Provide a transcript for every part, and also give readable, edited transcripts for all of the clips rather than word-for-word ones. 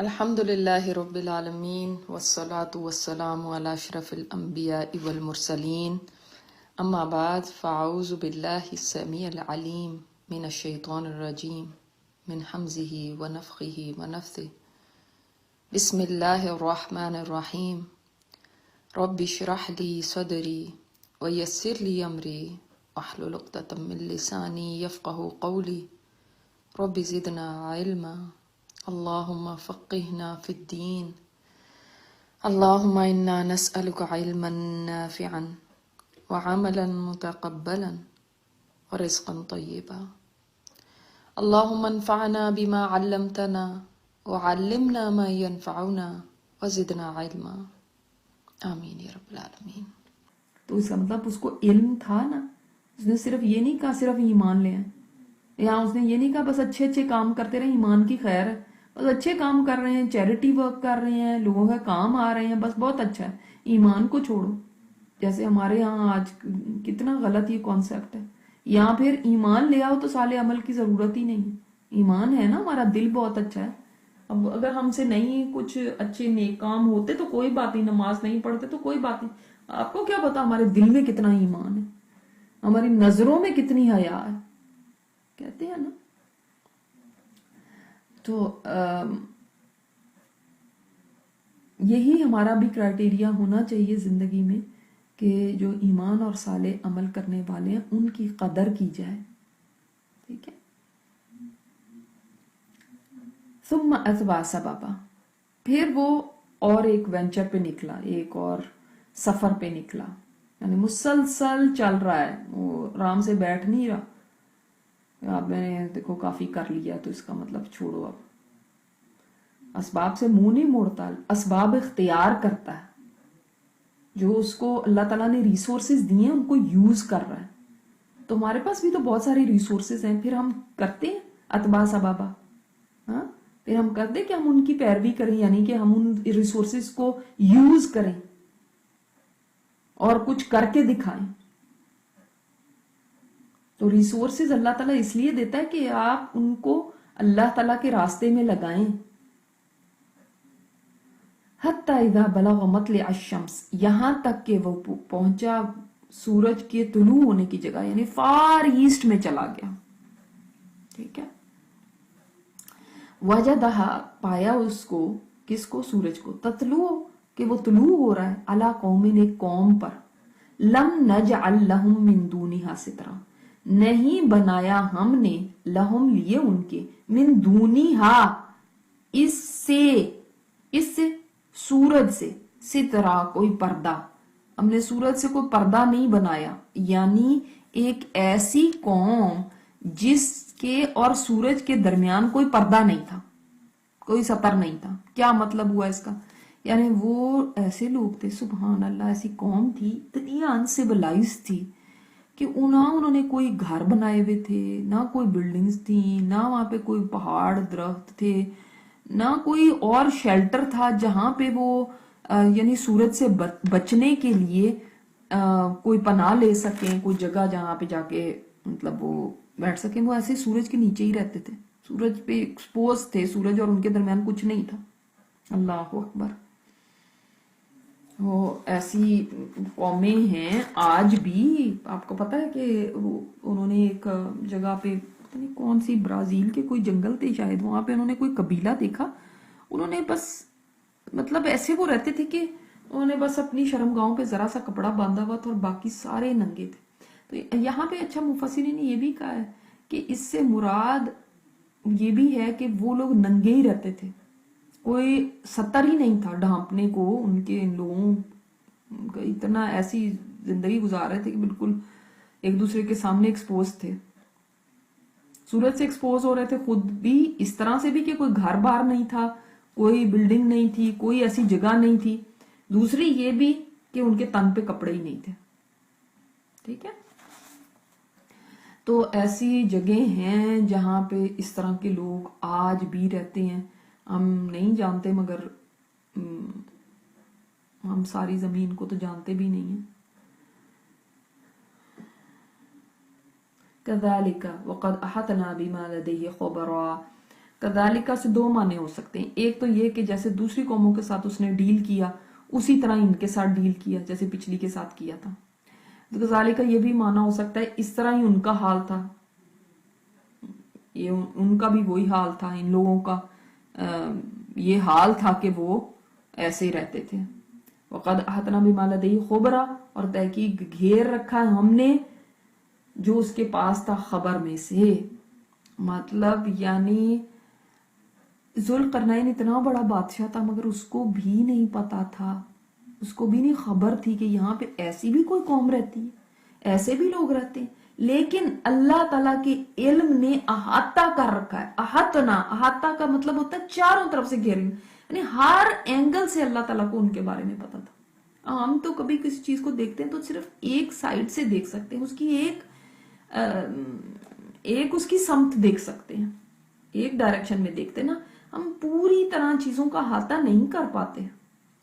الحمد للہ رب العالمین والصلاة والسلام علی اشرف الانبیاء والمرسلین اما بعد فاعوذ باللہ السمیع العلیم من الشیطان الرجیم من حمزہ ونفخہ ونفثہ بسم اللہ الرحمن الرحیم رب اشرح لی صدری ویسر لی امری واحلل عقدۃ من لسانی یفقہوا قولی رب زدنا علما اللہم فقہنا فی الدین اللہم انا نسألک علما نافعا وعملا متقبلا ورزقا طیبا اللہم انفعنا بما علمتنا وعلمنا ما ينفعنا وزدنا علما آمین یا رب العالمین۔ تو اس کا مطلب اس کو علم تھا نا، اس نے صرف یہ نہیں کہا صرف ایمان لے آئیں، یا اس نے یہ نہیں کہا بس اچھے اچھے کام کرتے رہے، ایمان کی خیر ہے، بس اچھے کام کر رہے ہیں، چیریٹی ورک کر رہے ہیں، لوگوں کا کام آ رہے ہیں، بس بہت اچھا ہے، ایمان کو چھوڑو۔ جیسے ہمارے ہاں آج کتنا غلط یہ کانسیپٹ ہے، یا پھر ایمان لے آؤ تو صالح عمل کی ضرورت ہی نہیں ہے، ایمان ہے نا، ہمارا دل بہت اچھا ہے۔ اب اگر ہم سے نہیں کچھ اچھے نیک کام ہوتے تو کوئی بات نہیں، نماز نہیں پڑھتے تو کوئی بات نہیں، آپ کو کیا پتا ہمارے دل میں کتنا ایمان ہے، ہماری نظروں میں کتنی حیا ہے، کہتے ہیں نا۔ تو یہی ہمارا بھی کرائٹیریا ہونا چاہیے زندگی میں کہ جو ایمان اور صالح عمل کرنے والے ہیں ان کی قدر کی جائے، ٹھیک ہے۔ ثم اتبع سببا، پھر وہ اور ایک وینچر پہ نکلا، ایک اور سفر پہ نکلا، یعنی مسلسل چل رہا ہے، وہ آرام سے بیٹھ نہیں رہا۔ آپ نے دیکھو کافی کر لیا تو اس کا مطلب چھوڑو، اب اسباب سے منہ نہیں موڑتا، اسباب اختیار کرتا ہے، جو اس کو اللہ تعالیٰ نے ریسورسز دیے ہیں ان کو یوز کر رہا ہے۔ تو ہمارے پاس بھی تو بہت ساری ریسورسز ہیں، پھر ہم کرتے ہیں اتباع سبابا، ہاں، پھر ہم کرتے ہیں کہ ہم ان کی پیروی کریں، یعنی کہ ہم ان ریسورسز کو یوز کریں اور کچھ کر کے دکھائیں۔ تو ریسورسز اللہ تعالیٰ اس لیے دیتا ہے کہ آپ ان کو اللہ تعالیٰ کے راستے میں لگائیں۔ حتی اذا بلغ مطلع الشمس، یہاں تک کہ وہ پہنچا سورج کے طلوع ہونے کی جگہ، یعنی فار ایسٹ میں چلا گیا، ٹھیک ہے۔ وجدہا، پایا اس کو، کس کو؟ سورج کو، تطلوع، کہ وہ طلوع ہو رہا ہے، علی قوم، ایک قوم پر، لم نجعل لہم من دونہا سترا، نہیں بنایا ہم نے، لہم لیے ان کے، من دونہا، اس سے سورج سے، سترا کوئی پردہ، ہم نے سورج سے کوئی پردہ نہیں بنایا، یعنی ایک ایسی قوم جس کے اور سورج کے درمیان کوئی پردہ نہیں تھا، کوئی ستر نہیں تھا۔ کیا مطلب ہوا اس کا؟ یعنی وہ ایسے لوگ تھے، سبحان اللہ، ایسی قوم تھی، اتنی انسیولائز تھی کہ انہوں نے کوئی گھر بنائے ہوئے تھے، نہ کوئی بلڈنگز تھیں، نہ وہاں پہ کوئی پہاڑ درخت تھے، نہ کوئی اور شیلٹر تھا جہاں پہ وہ یعنی سورج سے بچنے کے لیے کوئی پناہ لے سکیں، کوئی جگہ جہاں پہ جا کے مطلب وہ بیٹھ سکیں۔ وہ ایسے سورج کے نیچے ہی رہتے تھے، سورج پہ ایکسپوز تھے، سورج اور ان کے درمیان کچھ نہیں تھا۔ اللہ اکبر۔ وہ ایسی قومیں ہیں آج بھی، آپ کو پتا ہے کہ انہوں نے ایک جگہ پہ، پتہ نہیں کون سی، برازیل کے کوئی جنگل تھے شاید، وہاں پہ انہوں نے کوئی قبیلہ دیکھا، انہوں نے بس مطلب ایسے وہ رہتے تھے کہ انہوں نے بس اپنی شرم گاہوں پہ ذرا سا کپڑا باندھا ہوا تھا اور باقی سارے ننگے تھے۔ تو یہاں پہ اچھا مفسرین نے یہ بھی کہا ہے کہ اس سے مراد یہ بھی ہے کہ وہ لوگ ننگے ہی رہتے تھے، کوئی ستر ہی نہیں تھا ڈھانپنے کو، ان کے لوگوں کا اتنا ایسی زندگی گزار رہے تھے کہ بالکل ایک دوسرے کے سامنے ایکسپوز تھے، سورج سے ایکسپوز ہو رہے تھے خود بھی، اس طرح سے بھی کہ کوئی گھر بار نہیں تھا، کوئی بلڈنگ نہیں تھی، کوئی ایسی جگہ نہیں تھی، دوسری یہ بھی کہ ان کے تن پہ کپڑے ہی نہیں تھے، ٹھیک ہے۔ تو ایسی جگہیں ہیں جہاں پہ اس طرح کے لوگ آج بھی رہتے ہیں، ہم نہیں جانتے، مگر ہم ساری زمین کو تو جانتے بھی نہیں ہیں۔ كذلك وقد احطنا بما لديه خبرا، कदालिका से दो माने हो सकते हैं, एक तो ये कि जैसे दूसरी कौमों के साथ उसने डील किया उसी तरह इनके साथ डील किया जैसे पिछली के साथ किया था। तो कदालिका ये भी माना हो सकता है इस तरह ही उनका हाल था, ये उनका भी वही हाल था, इन लोगों का ये हाल था कि वो ऐसे ही रहते थे। वक़द अहतना बिमा लदयही खुबरा, और तहकीक घेर रखा है हमने जो उसके पास था खबर में से। मतलब यानी जुल्करनैन इतना बड़ा बादशाह था मगर उसको भी नहीं पता था, उसको भी नहीं खबर थी कि यहाँ पे ऐसी भी कोई कौम रहती है, ऐसे भी लोग रहते हैं। लेकिन अल्लाह ताला के इल्म ने अहाता कर रखा है। अहाता का मतलब होता है चारों तरफ से घेर, यानी हर एंगल से अल्लाह ताला को उनके बारे में पता था। हम तो कभी किसी चीज को देखते हैं तो सिर्फ एक साइड से देख सकते हैं, उसकी एक उसकी समत देख सकते हैं, एक डायरेक्शन में देखते हैं ना, हम पूरी तरह चीजों का अहाता नहीं कर पाते।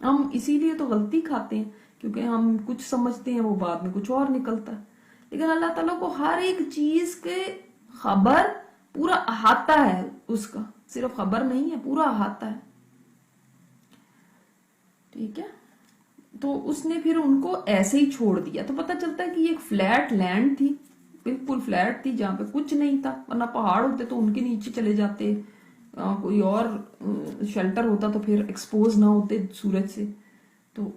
हम इसीलिए तो गलती खाते हैं क्योंकि हम कुछ समझते हैं वो बाद में कुछ और निकलता है। लेकिन अल्लाह ताला को हर एक चीज के खबर पूरा अहाता है, उसका सिर्फ खबर नहीं है, पूरा अहाता है। ठीक है, तो उसने फिर उनको ऐसे ही छोड़ दिया। तो पता चलता है कि ये एक फ्लैट लैंड थी, बिल्कुल फ्लैट थी जहां पे कुछ नहीं था, वरना पहाड़ होते तो उनके नीचे चले जाते, कोई और शेल्टर होता तो फिर एक्सपोज ना होते सूरज से। तो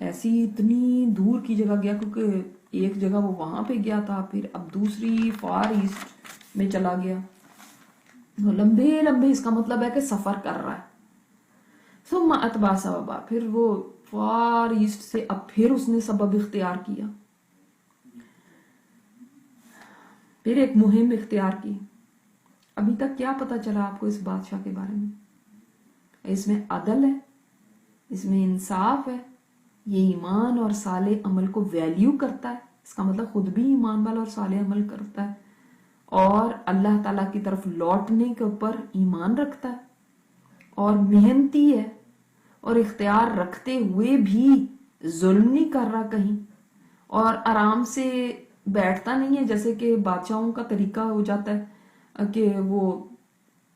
ऐसी इतनी दूर की जगह गया, क्योंकि एक जगह वो वहां पे गया था, फिर अब दूसरी फार ईस्ट में चला गया। तो लंबे लंबे इसका मतलब है कि सफर कर रहा है। सुम्मा अतबा सबबा, फिर वो फार ईस्ट से अब फिर उसने सबब इख्तियार किया, फिर एक मुहिम इख्तियार की। अभी तक क्या पता चला आपको इस बादशाह के बारे में? इसमें अदल है, इसमें इंसाफ है, ये ईमान और साले अमल को वैल्यू करता है, इसका मतलब खुद भी ईमान वाला और साले अमल करता है, और अल्लाह ताला की तरफ लौटने के ऊपर ईमान रखता है, और मेहनती है, और इख्तियार रखते हुए भी जुल्म नहीं कर रहा कहीं, और आराम से बैठता नहीं है जैसे कि बादशाहों का तरीका हो जाता है कि वो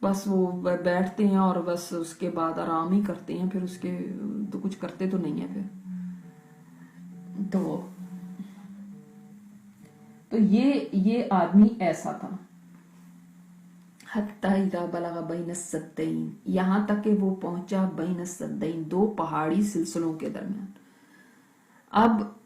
बस वो बैठते हैं और बस उसके बाद आराम ही करते हैं, फिर उसके तो कुछ करते तो नहीं है फिर। तो ये आदमी ऐसा था। हत्ता इज़ा बलगा बैन सद्दैन, यहां तक कि वो पहुंचा बैन सद्दैन, दो पहाड़ी सिलसिलों के दरमियान। अब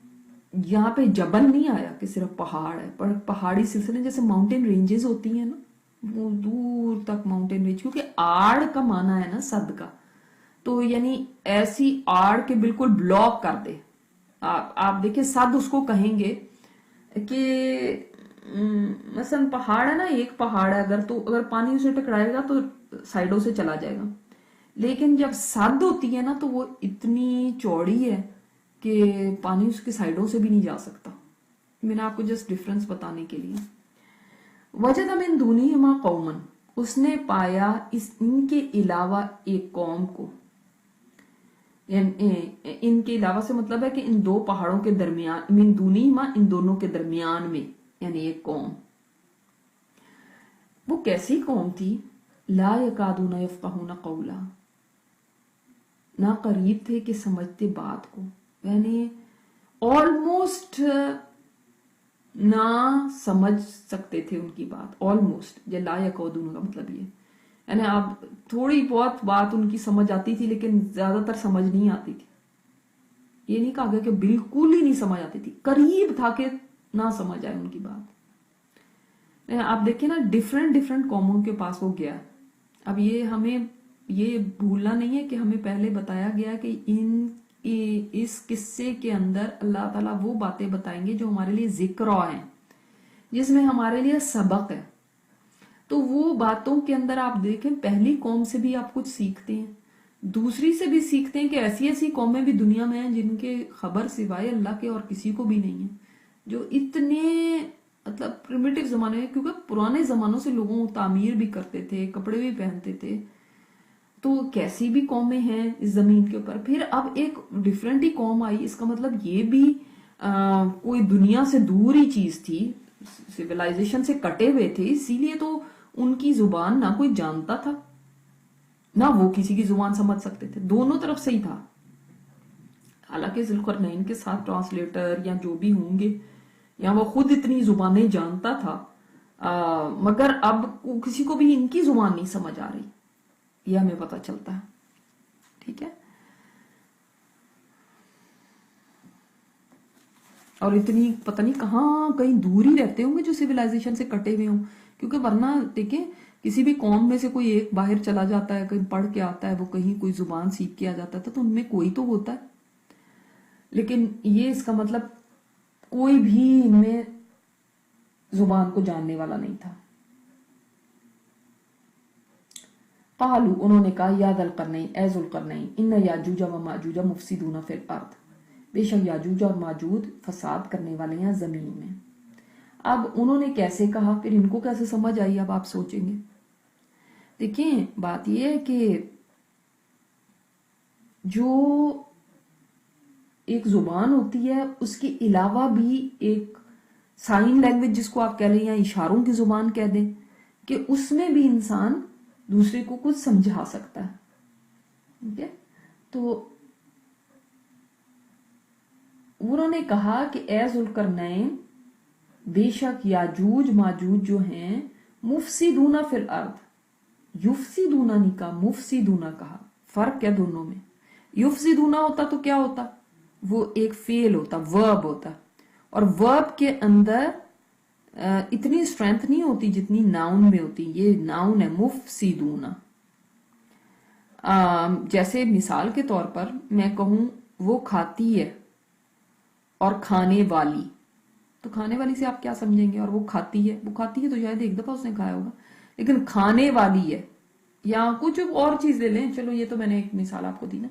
यहाँ पे जबल नहीं आया कि सिर्फ पहाड़ है, पर पहाड़ी सिलसिले जैसे माउंटेन रेंजेस होती हैं ना, वो दूर तक माउंटेन रेंज, क्योंकि आड़ का माना है ना सद का, तो यानी ऐसी आड़ के बिल्कुल ब्लॉक कर दे। आप देखिए सद उसको कहेंगे कि मसलन पहाड़ है ना, एक पहाड़ है, अगर पानी उसे टकराएगा तो साइडों से चला जाएगा, लेकिन जब सद होती है ना तो वो इतनी चौड़ी है कि पानी उसके साइडों से भी नहीं जा सकता। मैंने आपको जस्ट डिफरेंस बताने के लिए। वजद मिन दूनिहिमा कौमन, उसने पाया इनके अलावा एक कौम को। इनके अलावा से मतलब है कि इन दो पहाड़ों के दरमियान, मिन दूनिहिमा, इन दोनों के दरमियान में, यानी एक कौम। वो कैसी कौम थी? ला यकादूना यफ्क़हूना क़ौला, ना करीब थे कि समझते बात को, यानी ऑलमोस्ट ना समझ सकते थे उनकी बात, ऑलमोस्ट। ला यकादूना का मतलब ये, यानी आप थोड़ी बहुत बात उनकी समझ आती थी लेकिन ज्यादातर समझ नहीं आती थी। ये नहीं कहा गया कि बिल्कुल ही नहीं समझ आती थी, करीब था कि ना समझ आए उनकी बात। आप देखिए ना, डिफरेंट कौमों के पास वो गया। अब ये हमें ये भूलना नहीं है कि हमें पहले बताया गया कि इस किस्से के अंदर अल्लाह ताला वो बातें बताएंगे जो हमारे लिए जिक्र हैं, जिसमें हमारे लिए सबक है। तो वो बातों के अंदर आप देखें, पहली कौम से भी आप कुछ सीखते हैं, दूसरी से भी सीखते हैं कि ऐसी ऐसी कौमें भी दुनिया में हैं जिनके खबर सिवाय अल्लाह के और किसी को भी नहीं है, जो इतने मतलब प्रिमिटिव जमाने में, क्योंकि पुराने जमानों से लोगों तामीर भी करते थे, कपड़े भी पहनते थे, तो कैसी भी कौमें हैं इस जमीन के ऊपर। फिर अब एक डिफरेंट ही कौम आई, इसका मतलब ये भी कोई दुनिया से दूर ही चीज थी, सिविलाइजेशन से कटे हुए थे, इसीलिए तो उनकी जुबान ना कोई जानता था ना वो किसी की जुबान समझ सकते थे, दोनों तरफ से ही था। हालांकि जुल्करनैन के साथ ट्रांसलेटर या जो भी होंगे, या वो खुद इतनी जुबानें जानता था, मगर अब किसी को भी इनकी जुबान नहीं समझ आ रही, ये हमें पता चलता है। ठीक है, और इतनी पता नहीं कहाँ कहीं दूर ही रहते होंगे जो सिविलाइजेशन से कटे हुए हों, क्योंकि वरना देखिए किसी भी कौम में से कोई एक बाहर चला जाता है, कहीं पढ़ के आता है, वो कहीं कोई जुबान सीख के आ जाता है, तो उनमें कोई तो होता है। लेकिन ये इसका मतलब कोई भी इनमें जुबान को जानने वाला नहीं था। कालू, उन्होंने कहा, या ज़ुल्करनैन, ए ज़ुल्करनैन, इन्ना याजूज व माजूज मुफसिदूना फिल अर्द, बेशक याजूज और माजूज फसाद करने वाले हैं जमीन में। अब उन्होंने कैसे कहा, फिर इनको कैसे समझ आई, अब आप सोचेंगे। देखिए बात यह है कि जो एक जुबान होती है उसके अलावा भी एक साइन लैंग्वेज, जिसको आप कह लें या इशारों की जुबान कह दें, कि उसमें भी इंसान दूसरे को कुछ समझा सकता है। ठीक है, तो उन्होंने कहा कि ए ज़ुल्करनैन, बेशक याजूज माजूज जो हैं, मुफसिदूना फिल अर्द, युफसिदूना नहीं कहा, मुफसिदूना कहा, फर्क है दोनों में। युफसिदूना होता तो क्या होता, वो एक फेल होता, वर्ब होता, और वर्ब के अंदर इतनी स्ट्रेंथ नहीं होती जितनी नाउन में होती। ये नाउन है मुफसिदूना। जैसे मिसाल के तौर पर मैं कहूं वो खाती है और खाने वाली, तो खाने वाली से आप क्या समझेंगे, और वो खाती है तो शायद एक दफा उसने खाया होगा, लेकिन खाने वाली है या कुछ और चीज ले लें, चलो ये तो मैंने एक मिसाल आपको दी ना,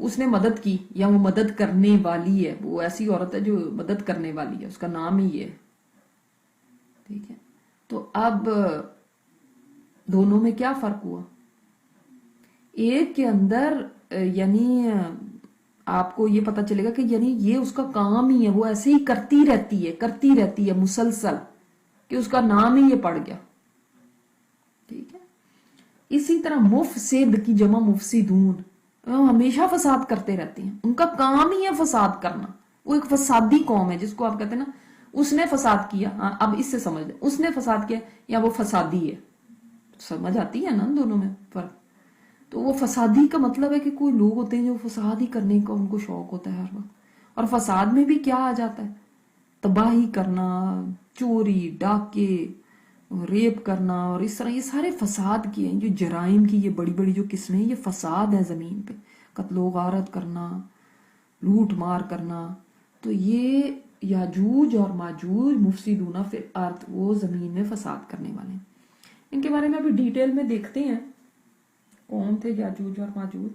उसने मदद की या वो मदद करने वाली है, वो ऐसी औरत है जो मदद करने वाली है, उसका नाम ही है। ठीक है, तो अब दोनों में क्या फर्क हुआ, एक के अंदर यानी आपको ये पता चलेगा कि यानी ये उसका काम ही है, वो ऐसे ही करती रहती है मुसलसल, कि उसका नाम ही ये पड़ गया। ठीक है, इसी तरह मुफसिद की जमा मुफसिदून, हमेशा फसाद करते रहते हैं, उनका काम ही है फसाद करना, वो एक फसादी कौम है जिसको आप कहते हैं ना उसने फसाद किया। हाँ, अब इससे समझ लें, उसने फसाद किया या वो फसादी है, समझ आती है ना दोनों में फर्क। तो वो फसादी का मतलब है कि कोई लोग होते हैं जो फसाद ही करने का उनको शौक होता है हर वक्त, और फसाद में भी क्या आ जाता है, तबाही करना, चोरी डाके, रेप करना, और इस तरह ये सारे फसाद की हैं, जो जराइम की ये बड़ी बड़ी जो किस्में हैं, ये फसाद है जमीन पे, कत्लो गारत करना, लूट मार करना। तो ये याजूज और माजूज मुफसिदूना फिल अर्द, वो जमीन में फसाद करने वाले हैं। इनके बारे में अभी डिटेल में देखते हैं कौन थे याजूज और माजूज,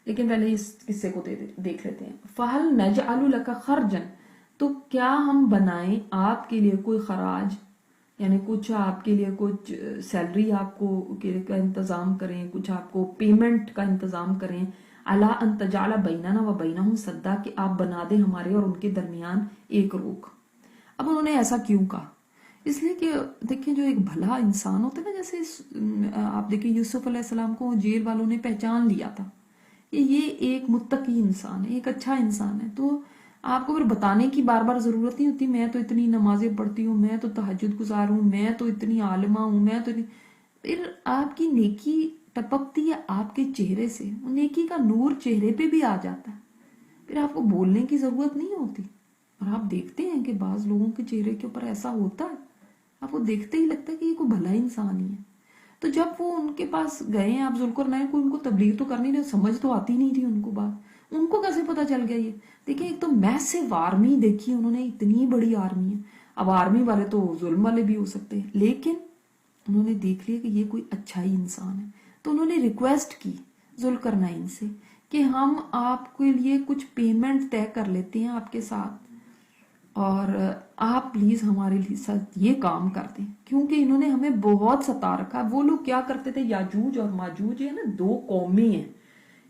लेकिन पहले इस किस्से को देख लेते हैं। फहल नजअलु लका खर्जन, तो क्या हम बनाएं आपके लिए कोई खराज, यानी कुछ आपके लिए कुछ सैलरी आपको का इंतजाम करें, कुछ आपको पेमेंट का इंतजाम करें, अला अन तजाला बैनना व बैनहुम सद्दा, कि आप बना दें हमारे और उनके दरमियान एक रोक। अब उन्होंने ऐसा क्यों कहा, इसलिए कि देखिए जो एक भला इंसान होता है ना, जैसे आप देखिए यूसुफ अलैहिस्सलाम को जेल वालों ने पहचान लिया था, ये एक मुत्तकी इंसान है, एक अच्छा इंसान है, तो आपको फिर बताने की बार बार जरूरत नहीं होती, मैं तो इतनी नमाजें पढ़ती हूँ, मैं तो तहज्जुद गुजार हूँ, मैं तो इतनी आलिमा हूँ, मैं तो फिर आपकी नेकी टपकती है आपके चेहरे से, नेकी का नूर चेहरे पे भी आ जाता है, फिर आपको बोलने की जरूरत नहीं होती। और आप देखते हैं कि बाज लोगों के चेहरे के ऊपर ऐसा होता है, आपको देखते ही लगता है कि ये कोई भला इंसान ही है। तो जब वो उनके पास गए, आप जुल्करनैन को, उनको तबलीग तो करनी नहीं, समझ तो आती नहीं थी उनको बात, उनको कैसे पता चल गया ये। देखिए एक तो मैसिव आर्मी देखी उन्होंने, इतनी बड़ी आर्मी है, अब आर्मी वाले तो जुल्म वाले भी हो सकते हैं, लेकिन उन्होंने देख लिया कि ये कोई अच्छा ही इंसान है, तो उन्होंने रिक्वेस्ट की जुल्करनैन से कि हम आपके लिए कुछ पेमेंट तय कर लेते हैं आपके साथ, और आप प्लीज हमारे लिए साथ ये काम कर दें, क्योंकि इन्होंने हमें बहुत सता रखा। वो लोग क्या करते थे, याजूज और माजूज है ना, दो कौमें हैं,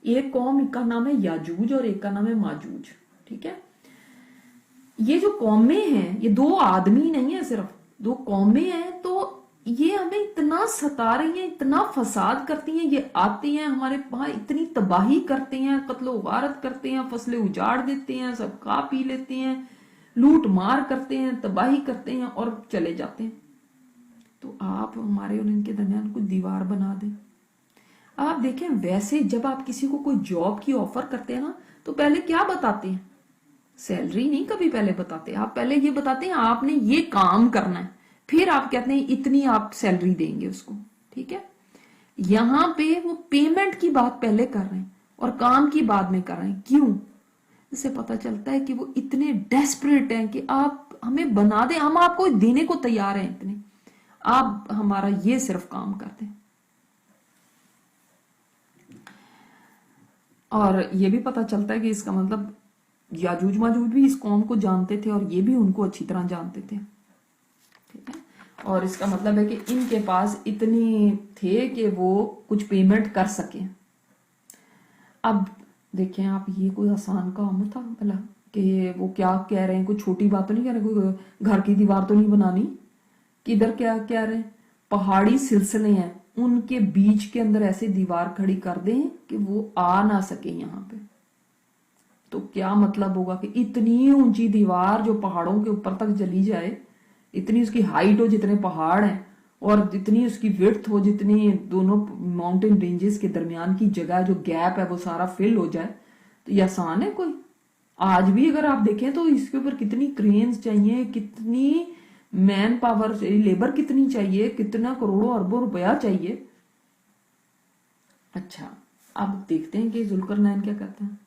एक कौम का नाम है याजूज और एक का नाम है माजूज। ठीक है, ये जो कौमें हैं ये दो आदमी नहीं है सिर्फ, दो कौमें हैं, तो ये हमें इतना सता रही हैं, इतना फसाद करती हैं, ये आती हैं हमारे वहां, इतनी तबाही करते हैं, कत्लो गारत करते हैं, फसलें उजाड़ देते हैं, सब खा पी लेते हैं, लूट मार करते हैं, तबाही करते हैं और चले जाते हैं। तो आप हमारे और इनके दरमियान कुछ दीवार बना दें। आप देखें, वैसे जब आप किसी को कोई जॉब की ऑफर करते हैं ना, तो पहले क्या बताते हैं? सैलरी नहीं कभी पहले बताते, आप पहले ये बताते हैं आपने ये काम करना है, फिर आप कहते हैं इतनी आप सैलरी देंगे उसको, ठीक है। यहां पे वो पेमेंट की बात पहले कर रहे हैं और काम की बाद में कर रहे हैं। क्यों? इससे पता चलता है कि वो इतने डेस्परेट हैं कि आप हमें बना दें, हम आपको देने को तैयार हैं इतने, आप हमारा ये सिर्फ काम कर दें। और ये भी पता चलता है कि इसका मतलब याजूज माजूज भी इस कौम को जानते थे और ये भी उनको अच्छी तरह जानते थे, ठीक है। और इसका मतलब है कि इनके पास इतनी थे कि वो कुछ पेमेंट कर सके। अब देखें आप, ये कोई आसान काम था भला कि वो क्या कह रहे हैं, कोई छोटी बात तो नहीं कह रहे, कोई घर की दीवार तो नहीं बनानी। किधर क्या कह रहे हैं? पहाड़ी सिलसिले हैं, उनके बीच के अंदर ऐसे दीवार खड़ी कर दें कि वो आ ना सके यहाँ पे। तो क्या मतलब होगा कि इतनी ऊंची दीवार जो पहाड़ों के ऊपर तक चली जाए, इतनी उसकी हाइट हो जितने पहाड़ हैं, और जितनी उसकी विड्थ हो, जितनी दोनों माउंटेन रेंजेस के दरमियान की जगह जो गैप है वो सारा फिल हो जाए, तो ये आसान है कोई? आज भी अगर आप देखें तो इसके ऊपर कितनी क्रेन्स चाहिए, कितनी मैन पावर चाहिए, लेबर कितनी चाहिए, कितना करोड़ों अरबों रुपया चाहिए। अच्छा, अब देखते हैं कि जुल्करनैन क्या कहते हैं।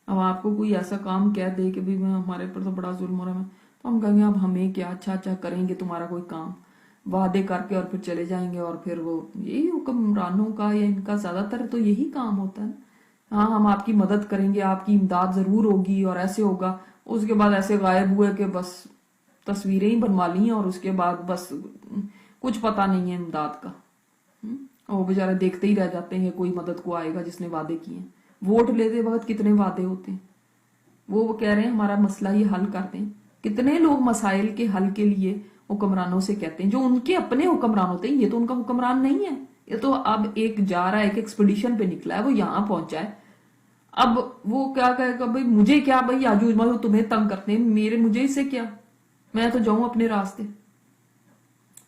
अब आपको कोई ऐसा काम कह दे कि भाई हमारे पर तो बड़ा जुल्म हो रहा है, तो हम कहेंगे अब हमें क्या, अच्छा अच्छा करेंगे तुम्हारा कोई काम, वादे करके और फिर चले जाएंगे। और फिर वो यही हुक्मरानों का या इनका ज्यादातर तो यही काम होता है। हाँ, हम आपकी मदद करेंगे, आपकी इमदाद जरूर होगी और ऐसे होगा, उसके बाद ऐसे गायब हुए कि बस तस्वीरें ही बनवा ली और उसके बाद बस कुछ पता नहीं है इमदाद का। और बेचारे देखते ही रह जाते हैं कोई मदद को आएगा जिसने वादे किए हैं। वोट लेते वक्त कितने वादे होते हैं, वो कह रहे हैं हमारा मसला ये हल कर दें। कितने लोग मसाइल के हल के लिए हुक्मरानों से कहते हैं, जो उनके अपने हुक्मरान होते हैं। ये तो उनका हुक्मरान नहीं है, ये तो अब एक जा रहा है, एक एक्सपीडिशन पे निकला है, वो यहाँ पहुंचा है। अब वो क्या कहेगा, भाई मुझे क्या, भाई याजूज माजूज तुम्हें तंग करते हैं, मेरे मुझे इससे क्या, मैं तो जाऊं अपने रास्ते।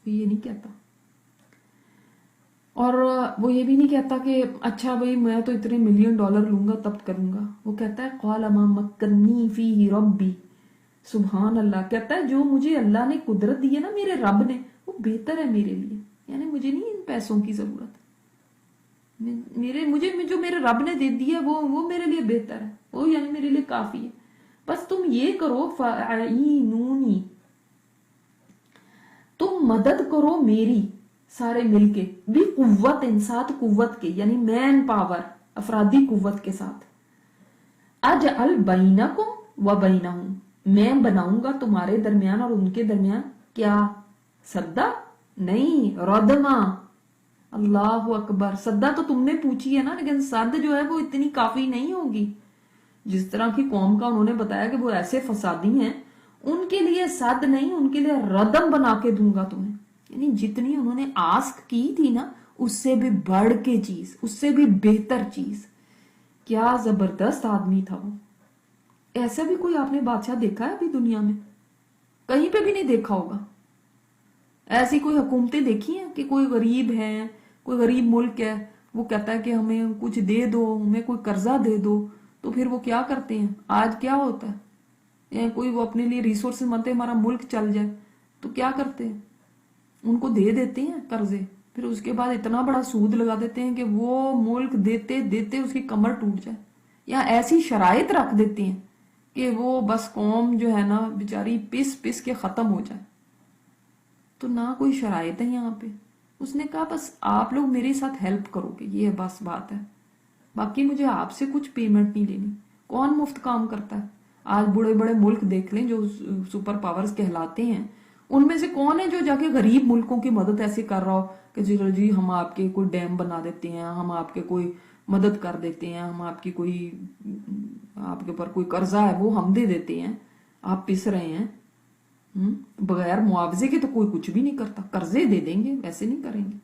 ये नहीं कहता। और वो ये भी नहीं कहता कि अच्छा भाई मैं तो इतने $1,000,000 लूंगा तब करूंगा। वो कहता है क़ाल मा मक्कन्नी फीही रब्बी, सुभान अल्लाह। कहता है जो मुझे अल्लाह ने कुदरत दी है ना, मेरे रब ने, वो बेहतर है मेरे लिए। यानी मुझे नहीं इन पैसों की जरूरत, मुझे जो मेरे रब ने दे दी है वो मेरे लिए बेहतर है, वो यानी मेरे लिए काफी है। बस तुम ये करो, फ़अईनूनी, तुम मदद करो मेरी, सारे मिलके, भी कुव्वत, साथ कुव्वत के, यानी मैन पावर, अफरादी कुव्वत के साथ। अजअल बैनकुम व बैनहुम, मैं बनाऊंगा तुम्हारे दरमियान और उनके दरमियान क्या, सद्दा नहीं, रदमा। अल्लाह अकबर। सद्दा तो तुमने पूछी है ना, लेकिन सद जो है वो इतनी काफी नहीं होगी। जिस तरह की कौम का उन्होंने बताया कि वो ऐसे फसादी हैं, उनके लिए सद नहीं, उनके लिए रदम बना के दूंगा तुम्हें। यानी जितनी उन्होंने आस्क की थी ना, उससे भी बढ़ के चीज, उससे भी बेहतर चीज। क्या जबरदस्त आदमी था वो। ऐसा भी कोई आपने बादशाह देखा है अभी दुनिया में? कहीं पे भी नहीं देखा होगा। ऐसी कोई हुकूमतें देखी हैं कि कोई गरीब है, कोई गरीब मुल्क है, वो कहता है कि हमें कुछ दे दो, हमें कोई कर्जा दे दो, तो फिर वो क्या करते हैं? आज क्या होता है, या कोई वो अपने लिए रिसोर्सेज मानते हैं हमारा मुल्क चल जाए, तो क्या करते हैं? उनको दे देते हैं कर्जे, फिर उसके बाद इतना बड़ा सूद लगा देते हैं कि वो मुल्क देते देते उसकी कमर टूट जाए, या ऐसी शराइत रख देते हैं कि वो बस कौम जो है ना बेचारी पिस पिस के खत्म हो जाए। तो ना कोई शराइत है यहाँ पे। उसने कहा बस आप लोग मेरे साथ हेल्प करोगे, ये बस बात है, बाकी मुझे आपसे कुछ पेमेंट नहीं लेनी। कौन मुफ्त काम करता है? आज बड़े बड़े मुल्क देख लें जो सुपर पावर्स कहलाते हैं, उनमें से कौन है जो जाके गरीब मुल्कों की मदद ऐसे कर रहा हो कि चलो जी हम आपके कोई डैम बना देते हैं, हम आपके कोई मदद कर देते हैं, हम आपकी कोई, आपके ऊपर कोई कर्जा है वो हम दे देते हैं, आप पिस रहे हैं। बगैर मुआवजे के तो कोई कुछ भी नहीं करता, कर्जे दे देंगे, वैसे नहीं करेंगे।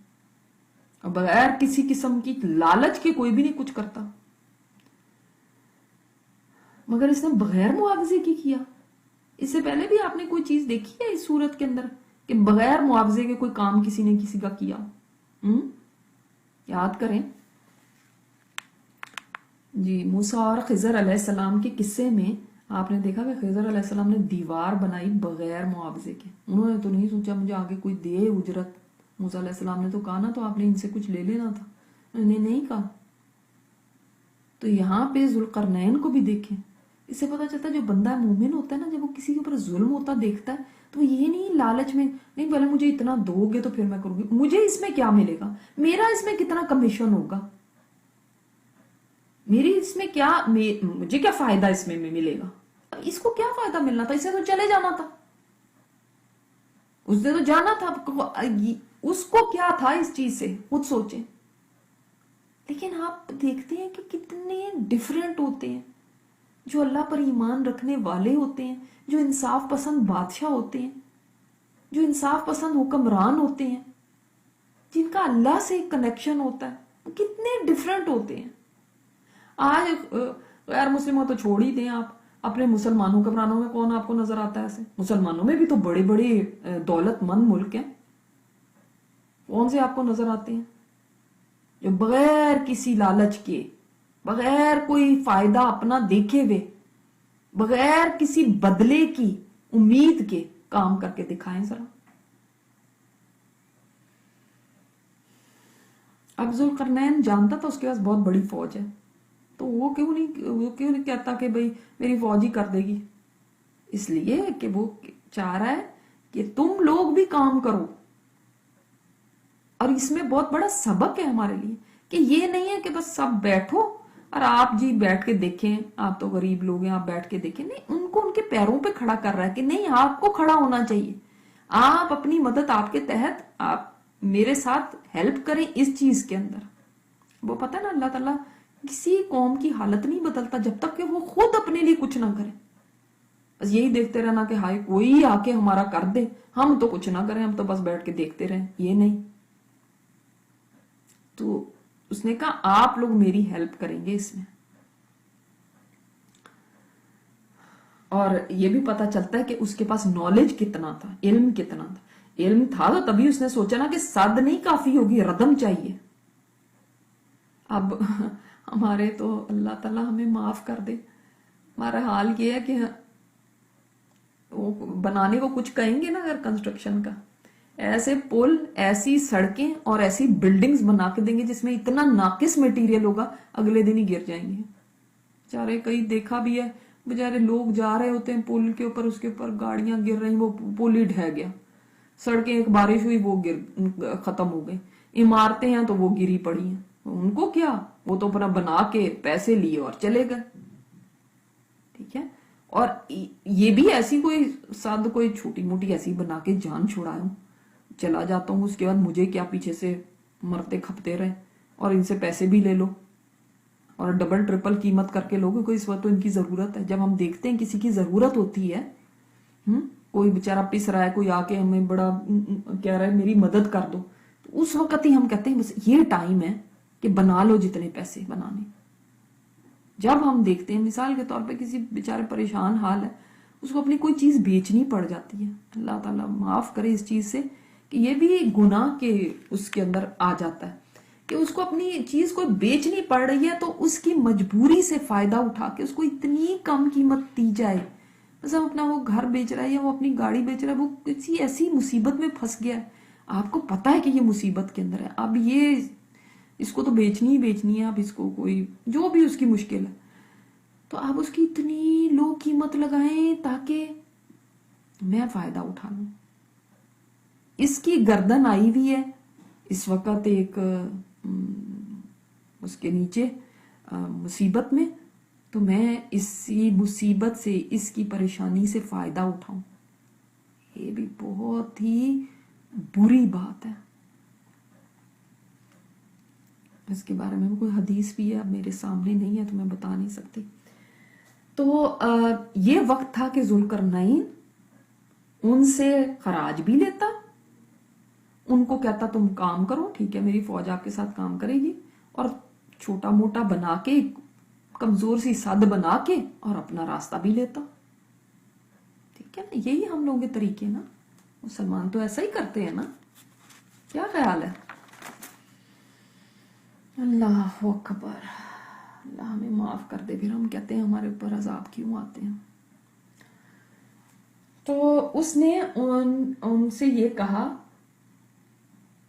और बगैर किसी किस्म की लालच के कोई भी नहीं कुछ करता, मगर इसने बगैर मुआवजे की किया। इससे पहले भी आपने कोई चीज देखी है इस सूरत के अंदर कि बगैर मुआवजे के कोई काम किसी ने किसी का किया? याद करें जी, मूसा और खिजर अलैहिस्सलाम के किस्से में आपने देखा कि खिजर अलैहिस्सलाम ने दीवार बनाई बगैर मुआवजे के। उन्होंने तो नहीं सोचा मुझे आगे कोई दे उजरत। मूसा अलैहिस्सलाम ने तो कहा ना, तो आपने इनसे कुछ ले लेना था, उन्होंने नहीं कहा। तो यहाँ पे जुल्करनैन को भी देखें, इससे पता चलता है जो बंदा मोमिन होता है ना, जब वो किसी के ऊपर जुल्म होता देखता है तो ये नहीं लालच में, नहीं पहले मुझे इतना दोगे तो फिर मैं करूंगी, मुझे इसमें क्या मिलेगा, मेरा इसमें कितना कमीशन होगा, मेरी इसमें क्या, मुझे क्या फायदा इसमें मिलेगा। इसको क्या फायदा मिलना था, इसे तो चले जाना था, उसने तो जाना था, उसको क्या था इस चीज से, खुद सोचे। लेकिन आप देखते हैं कि कितने डिफरेंट होते हैं जो अल्लाह पर ईमान रखने वाले होते हैं, जो इंसाफ पसंद बादशाह होते हैं, जो इंसाफ पसंद हुक्मरान होते हैं, जिनका अल्लाह से कनेक्शन होता है, कितने डिफरेंट होते हैं। आज गैर मुस्लिमों तो छोड़ ही दें आप, अपने मुसलमानों हुक्मरानों में कौन आपको नजर आता है ऐसे? मुसलमानों में भी तो बड़े बड़े दौलतमंद मुल्क हैं, कौन से आपको नजर आते हैं जो बगैर किसी लालच के, बगैर कोई फायदा अपना देखे हुए, बगैर किसी बदले की उम्मीद के काम करके दिखाएं जरा। अब जुल्करनैन जानता था उसके पास बहुत बड़ी फौज है, तो वो क्यों नहीं कहता कि भाई मेरी फौज ही कर देगी? इसलिए कि वो चाह रहा है कि तुम लोग भी काम करो। और इसमें बहुत बड़ा सबक है हमारे लिए कि ये नहीं है कि बस सब बैठो और आप जी बैठ के देखें, आप तो गरीब लोग हैं, आप बैठ के देखें। नहीं, उनको उनके पैरों पे खड़ा कर रहा है कि नहीं, आपको खड़ा होना चाहिए, आप अपनी मदद, आपके तहत आप मेरे साथ हेल्प करें इस चीज के अंदर। वो पता है ना, अल्लाह ताला किसी कौम की हालत नहीं बदलता जब तक कि वो खुद अपने लिए कुछ ना करे। बस यही देखते रहना कि हाय कोई आके हमारा कर दे, हम तो कुछ ना करें, हम तो बस बैठ के देखते रहें, ये नहीं। तो उसने कहा आप लोग मेरी हेल्प करेंगे इसमें। और ये भी पता चलता है कि उसके पास नॉलेज कितना था, इल्म कितना था। इल्म था तो तभी उसने सोचा ना कि सद नहीं काफी होगी, रदम चाहिए। अब हमारे तो अल्लाह ताला हमें माफ कर दे, हमारा हाल ये है कि वो बनाने को कुछ कहेंगे ना अगर कंस्ट्रक्शन का, ऐसे पुल, ऐसी सड़कें और ऐसी बिल्डिंग्स बना के देंगे जिसमें इतना नाकिस मटेरियल होगा, अगले दिन ही गिर जाएंगे। बेचारे कई देखा भी है, बेचारे लोग जा रहे होते हैं पुल के ऊपर, उसके ऊपर गाड़ियां गिर रही, वो पुल ही ढह गया। सड़कें, एक बारिश हुई वो खत्म हो गई। इमारतें हैं तो वो गिरी पड़ी हैं, उनको क्या, वो तो अपना बना के पैसे लिए और चले गए। ठीक है, और ये भी ऐसी कोई साध कोई छोटी मोटी ऐसी बना के जान छुड़ाऊं, चला जाता हूँ, उसके बाद मुझे क्या पीछे से मरते खपते रहे और इनसे पैसे भी ले लो और डबल ट्रिपल कीमत करके लोगों को। इस वक्त तो इनकी जरूरत है। जब हम देखते हैं किसी की जरूरत होती है, कोई बेचारा पिस रहा है, कोई आके हमें बड़ा कह रहा है मेरी मदद कर दो, तो उस वक्त ही हम कहते हैं बस ये टाइम है कि बना लो जितने पैसे बनाने। जब हम देखते हैं मिसाल के तौर पे किसी बेचारे परेशान हाल है, उसको अपनी कोई चीज बेचनी पड़ जाती है, अल्लाह ताला माफ करे इस चीज से कि ये भी गुनाह के उसके अंदर आ जाता है कि उसको अपनी चीज को बेचनी पड़ रही है, तो उसकी मजबूरी से फायदा उठा के उसको इतनी कम कीमत दी जाए। मतलब अपना वो घर बेच रहा है या वो अपनी गाड़ी बेच रहा है, वो किसी ऐसी मुसीबत में फंस गया है, आपको पता है कि ये मुसीबत के अंदर है, अब ये इसको तो बेचनी ही बेचनी है, आप इसको कोई जो भी उसकी मुश्किल है, तो आप उसकी इतनी लो कीमत लगाएं ताकि मैं फायदा उठा लूं। इसकी गर्दन आई हुई है इस वक्त एक उसके नीचे मुसीबत में, तो मैं इसी मुसीबत से, इसकी परेशानी से फायदा उठाऊं, ये भी बहुत ही बुरी बात है। इसके बारे में कोई हदीस भी है, अब मेरे सामने नहीं है तो मैं बता नहीं सकती। तो ये वक्त था कि जुल्करनैन उनसे खराज भी लेता, उनको कहता तुम काम करो, ठीक है मेरी फौज आपके साथ काम करेगी, और छोटा मोटा बना के, कमजोर सी सद बना के, और अपना रास्ता भी लेता। ठीक है ना, यही हम लोगों के तरीके ना, मुसलमान तो ऐसा ही करते हैं ना, क्या ख्याल है? अल्लाह अकबर, अल्लाह हमें माफ कर दे। फिर हम कहते हैं हमारे ऊपर अजाब क्यों आते हैं। तो उसने उनसे ये कहा,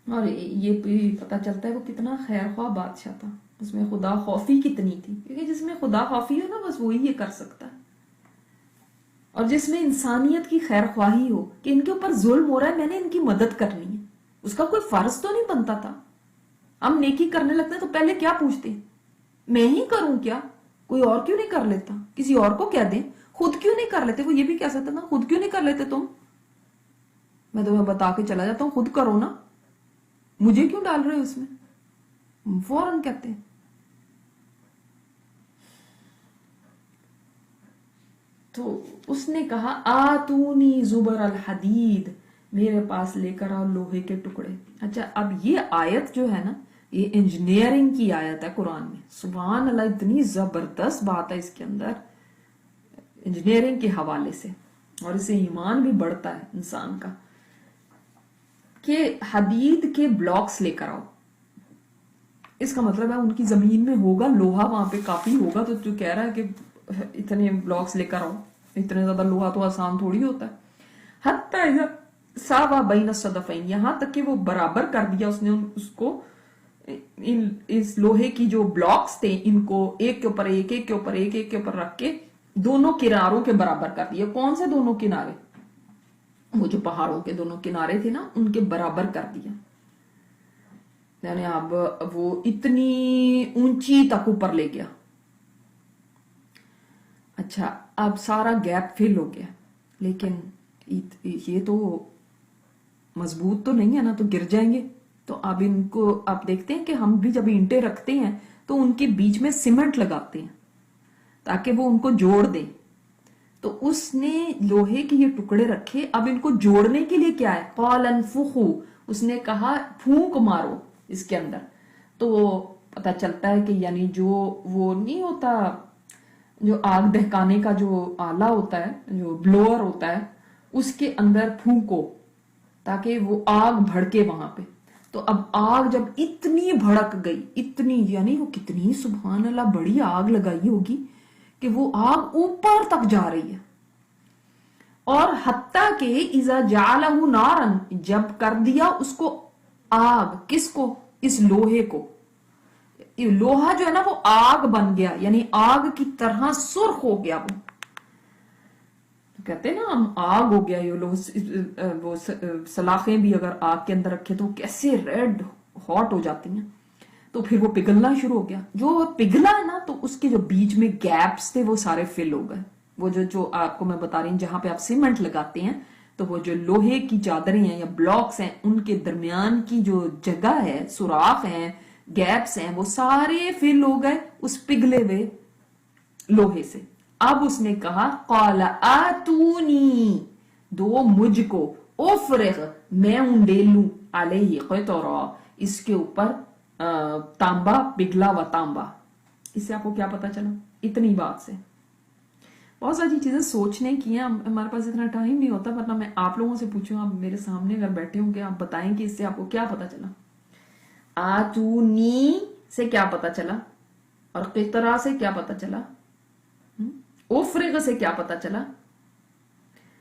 और ये भी पता चलता है वो कितना खैर ख्वाह बादशाह था, उसमें खुदा खौफी कितनी थी, क्योंकि जिसमें खुदा खौफी हो ना बस वही ये कर सकता है, और जिसमें इंसानियत की खैर ख्वाही हो कि इनके ऊपर जुल्म हो रहा है, मैंने इनकी मदद करनी है, उसका कोई फर्ज तो नहीं बनता था। हम नेकी करने लगते हैं तो पहले क्या पूछते हैं, मैं ही करूं क्या, कोई और क्यों नहीं कर लेता, किसी और को कह दें, खुद क्यों नहीं कर लेते। वो ये भी कह सकता ना, खुद क्यों नहीं कर लेते तुम, मैं तुम्हें बता के चला जाता हूं, खुद करो ना, मुझे क्यों डाल रहे हो इसमें, फौरन कहते हैं। तो उसने कहा आतूनी जुबर अल हदीद, मेरे पास लेकर आओ लोहे के टुकड़े। अच्छा, अब ये आयत जो है ना, ये इंजीनियरिंग की आयत है कुरान में, सुभान अल्लाह, इतनी जबरदस्त बात है इसके अंदर इंजीनियरिंग के हवाले से, और इससे ईमान भी बढ़ता है इंसान का, कि हदीद के ब्लॉक्स लेकर आओ। इसका मतलब है उनकी जमीन में होगा लोहा, वहां पे काफी होगा, तो जो कह रहा है कि इतने ब्लॉक्स लेकर आओ, इतने ज्यादा लोहा तो आसान थोड़ी होता है। हत्ता इधर सावा बैन सदफैन, यहां तक कि वो बराबर कर दिया उसने उसको, इस लोहे की जो ब्लॉक्स थे इनको एक के ऊपर एक, एक के ऊपर एक, एक के ऊपर रख के दोनों किनारों के बराबर कर दिया। कौन से दोनों किनारे, वो जो पहाड़ों के दोनों किनारे थे ना, उनके बराबर कर दिया, यानी अब वो इतनी ऊंची तक ऊपर ले गया। अच्छा, अब सारा गैप फिल हो गया, लेकिन ये तो मजबूत तो नहीं है ना, तो गिर जाएंगे। तो अब इनको आप देखते हैं कि हम भी जब ईंटें रखते हैं तो उनके बीच में सीमेंट लगाते हैं ताकि वो उनको जोड़ दे। तो उसने लोहे के ये टुकड़े रखे, अब इनको जोड़ने के लिए क्या है, क़ाल अनफुखू, उसने कहा फूंक मारो इसके अंदर। तो पता चलता है कि यानी जो वो नहीं होता, जो आग दहकाने का जो आला होता है, जो ब्लोअर होता है, उसके अंदर फूंको ताकि वो आग भड़के वहां पे। तो अब आग जब इतनी भड़क गई, इतनी, यानी वो कितनी सुभान अल्लाह बड़ी आग लगाई होगी कि वो आग ऊपर तक जा रही है। और हत्ता के इजा जालहु नारन, जब कर दिया उसको आग, किसको, इस लोहे को, ये लोहा जो है ना वो आग बन गया, यानी आग की तरह सुर्ख हो गया। वो कहते हैं ना हम आग हो गया, ये वो सलाखें भी अगर आग के अंदर रखे तो कैसे रेड हॉट हो जाती हैं। तो फिर वो पिघलना शुरू हो गया, जो पिघला है ना, तो उसके जो बीच में गैप्स थे वो सारे फिल हो गए। वो जो आपको मैं बता रही हूँ, जहां पे आप सीमेंट लगाते हैं, तो वो जो लोहे की चादरें हैं या ब्लॉक्स हैं, उनके दरमियान की जो जगह है, सुराख है, गैप्स हैं, वो सारे फिल हो गए उस पिघले हुए लोहे से। अब उसने कहा क़ाल आतूनी, दो मुझको, उफ़रिग़, मैं उंडेलूं, अलैहि क़ितरा, इसके ऊपर तांबा, पिघला हुआ तांबा। इससे आपको क्या पता चला, इतनी बात से बहुत सारी चीजें सोचने की हैं। हमारे पास इतना टाइम नहीं होता, वरना मैं आप लोगों से पूछूं, आप मेरे सामने अगर बैठे होंगे, आप बताएं कि इससे आपको क्या पता चला। आतूनी से क्या पता चला, और क़ितरा से क्या पता चला, उफ़रिग़ से क्या पता चला।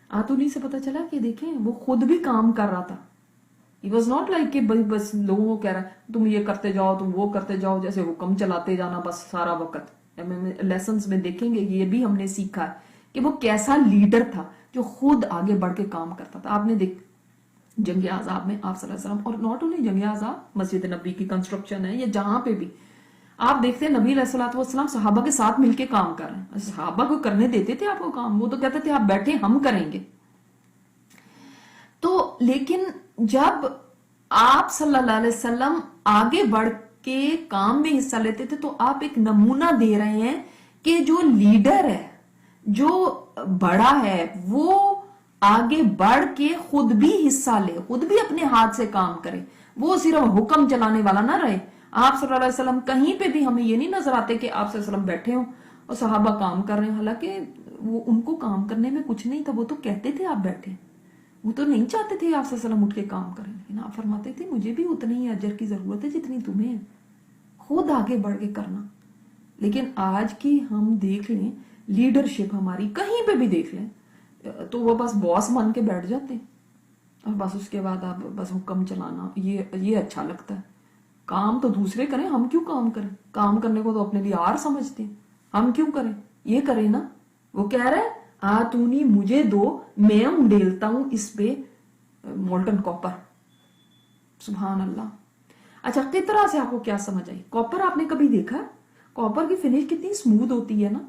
आतूनी से पता चला कि देखें वो खुद भी काम कर रहा था। It was not like कि बस लोगों को कह रहा है तुम ये करते जाओ, तुम वो करते जाओ, जैसे हुक्म चलाते जाना बस सारा वक्त। लेसन्स में देखेंगे कि ये भी हमने सीखा है कि वो कैसा लीडर था जो खुद आगे बढ़ के काम करता था। आपने देख जंग आज़ाब में आप सल्लल्लाहु अलैहि वसल्लम, और नॉट ओनली जंग आज़ाब, मस्जिद नबी की कंस्ट्रक्शन है या जहां पे भी आप देखते हैं, नबी अलैहिस्सलातु वस्सलाम सहाबा के साथ मिलके काम कर रहे हैं। सहाबा को करने देते थे आपको काम, वो तो कहते थे आप बैठे हम करेंगे। तो लेकिन जब आप सल्लल्लाहु अलैहि वसल्लम आगे बढ़ के काम में हिस्सा लेते थे, तो आप एक नमूना दे रहे हैं कि जो लीडर है, जो बड़ा है, वो आगे बढ़ के खुद भी हिस्सा ले, खुद भी अपने हाथ से काम करे, वो सिर्फ हुक्म चलाने वाला ना रहे। आप सल्लल्लाहु अलैहि वसल्लम कहीं पे भी हमें ये नहीं नजर आते कि आप सल्लल्लाहु अलैहि वसल्लम बैठे हो और सहाबा काम कर रहे हैं, हालांकि वो उनको काम करने में कुछ नहीं था, वो तो कहते थे आप बैठे, वो तो नहीं चाहते थे आप सल्लल्लाहु अलैहि वसल्लम उठ के काम करें, लेकिन आप फरमाते थे मुझे भी उतनी ही अजर की जरूरत है जितनी तुम्हें है, खुद आगे बढ़ के करना। लेकिन आज की हम देख लें लीडरशिप हमारी, कहीं पे भी देख लें, तो वो बस बॉस मान के बैठ जाते हैं और बस उसके बाद आप बस हुक्म चलाना, ये अच्छा लगता है। काम तो दूसरे करें, हम क्यों काम करें? काम करने को तो अपने लिए आर समझते हैं, हम क्यों करें? ये करें ना। वो कह रहा है तूनी मुझे दो, मैं उंडेलता हूं इस पे मोल्टन कॉपर। सुभान अल्लाह। अच्छा, कितरा से आपको क्या समझ आई? कॉपर आपने कभी देखा? कॉपर की फिनिश कितनी स्मूथ होती है ना।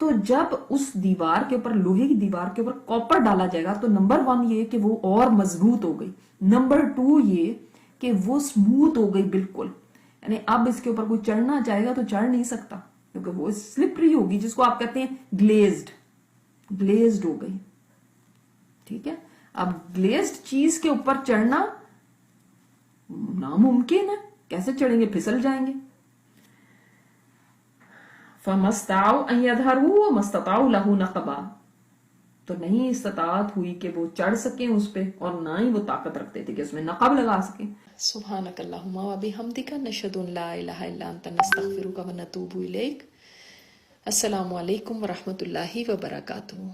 तो जब उस दीवार के ऊपर, लोहे की दीवार के ऊपर कॉपर डाला जाएगा तो नंबर 1 ये कि वो और मजबूत हो गई, नंबर 2 ये कि वो स्मूथ हो गई बिल्कुल, यानी अब इसके ऊपर कोई चढ़ना चाहेगा तो चढ़ नहीं सकता क्योंकि वो स्लिपरी होगी, जिसको आप कहते हैं ग्लेज्ड हो गई। ठीक है, अब ग्लेज्ड चीज के ऊपर चढ़ना नामुमकिन है, कैसे चढ़ेंगे? फिसल जाएंगे। फमस्ताउ अन यदहरू व मस्तताउ लहू नक़बा, तो नहीं इस्तात हुई कि वो चढ़ सके उस पे, और ना ही वो ताकत रखते थे कि उसमें नक़ब लगा सके। सुब्हानक अल्लाहुम्मा व बिहम्दिका नशहदु अन ला इलाहा इल्ला अंता नस्तगफिरुका व नतूबु इलैक। अस्सलामु अलैकुम व रहमतुल्लाहि व बरकातुहू।